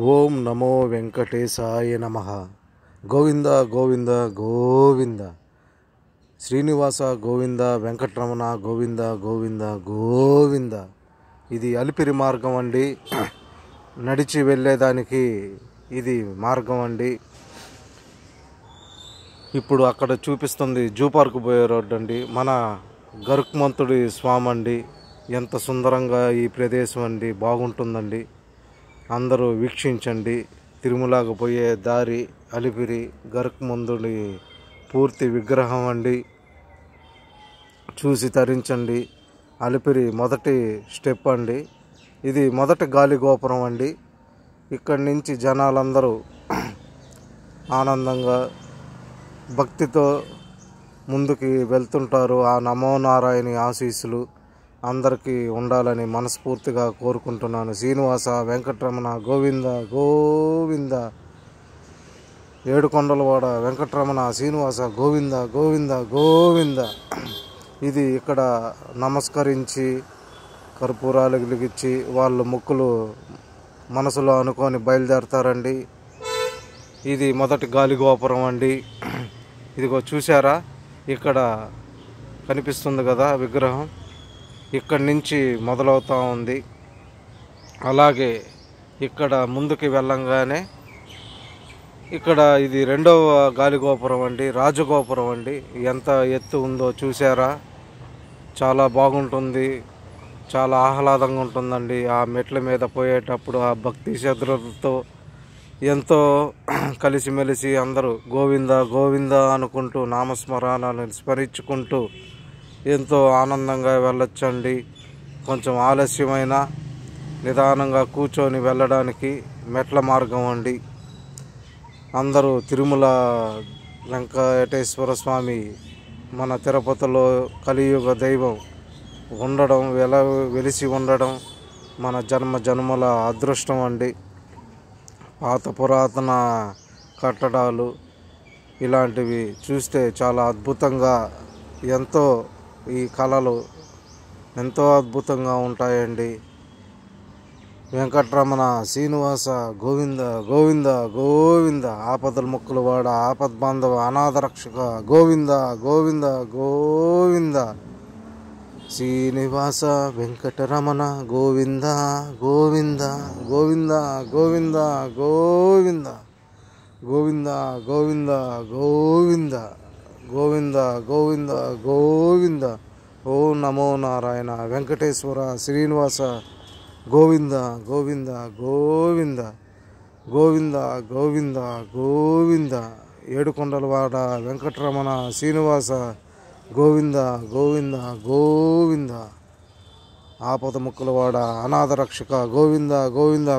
ఓం నమో వెంకటేశాయ నమః. గోవింద గోవింద గోవింద. శ్రీనివాస గోవింద, వెంకటరమణ గోవింద గోవింద గోవింద. ఇది అలిపిరి మార్గం అండి. నడిచి వెళ్ళేదానికి ఇది మార్గం అండి. ఇప్పుడు అక్కడ చూపిస్తుంది జూ పార్క్ పోయే రోడ్డు అండి. మన గరుక్మంతుడి స్వామి అండి. ఎంత సుందరంగా ఈ ప్రదేశం అండి, బాగుంటుందండి. అందరూ వీక్షించండి. తిరుమలకు పోయే దారి అలిపిరి గరుక్మంతుడి పూర్తి విగ్రహం అండి. చూసి తరించండి. అలిపిరి మొదటి స్టెప్ అండి. ఇది మొదటి గాలి గోపురం అండి. ఇక్కడి నుంచి జనాలందరూ ఆనందంగా భక్తితో ముందుకి వెళ్తుంటారు. ఆ నమో నారాయణి ఆశీస్సులు అందరికీ ఉండాలని మనస్ఫూర్తిగా కోరుకుంటున్నాను. శ్రీనివాస వెంకటరమణ గోవింద గోవింద. ఏడుకొండలవాడ వెంకటరమణ శ్రీనివాస గోవింద గోవింద గోవింద. ఇది ఇక్కడ నమస్కరించి కర్పూరాలు వెలిగించి వాళ్ళు మొక్కులు మనసులో అనుకొని బయలుదేరతారండి. ఇది మొదటి గాలి గోపురం అండి. ఇదిగో చూసారా, ఇక్కడ కనిపిస్తుంది కదా విగ్రహం. ఇక్కడి నుంచి మొదలవుతూ ఉంది. అలాగే ఇక్కడ ముందుకి వెళ్ళంగానే ఇక్కడ ఇది రెండవ గాలి గోపురం అండి, రాజగోపురం అండి. ఎంత ఎత్తు ఉందో చూసారా. చాలా బాగుంటుంది, చాలా ఆహ్లాదంగా ఉంటుందండి. ఆ మెట్ల మీద పోయేటప్పుడు ఆ భక్తి శ్రద్ధలతో ఎంతో కలిసిమెలిసి అందరూ గోవింద గోవింద అనుకుంటూ నామస్మరణాలను స్మరించుకుంటూ ఎంతో ఆనందంగా వెళ్ళొచ్చండి. కొంచెం ఆలస్యమైన నిదానంగా కూర్చొని వెళ్ళడానికి మెట్ల మార్గం అండి. అందరూ తిరుమల వెంకటేశ్వర స్వామి మన తిరుపతిలో కలియుగ దైవం ఉండడం, వెలిసి ఉండడం మన జన్మల అదృష్టం అండి. పాత పురాతన కట్టడాలు ఇలాంటివి చూస్తే చాలా అద్భుతంగా, ఎంతో ఈ కళలు ఎంతో అద్భుతంగా ఉంటాయండి. వెంకటరమణ శ్రీనివాస గోవింద గోవింద గోవింద. ఆపదల మొక్కులు వాడ ఆపద్బాంధవ అనాథ రక్షక గోవింద గోవింద గోవింద. శ్రీనివాస వెంకటరమణ గోవింద గోవింద గోవింద గోవింద గోవింద గోవింద గోవింద గోవింద గోవింద గోవింద గోవింద. ఓం నమో నారాయణ వెంకటేశ్వర శ్రీనివాస గోవింద గోవింద గోవింద గోవింద గోవింద గోవింద. ఏడుకొండలవాడ వెంకటరమణ శ్రీనివాస గోవింద గోవింద గోవింద. ఆపద ముక్కులవాడ అనాథ రక్షక గోవింద గోవింద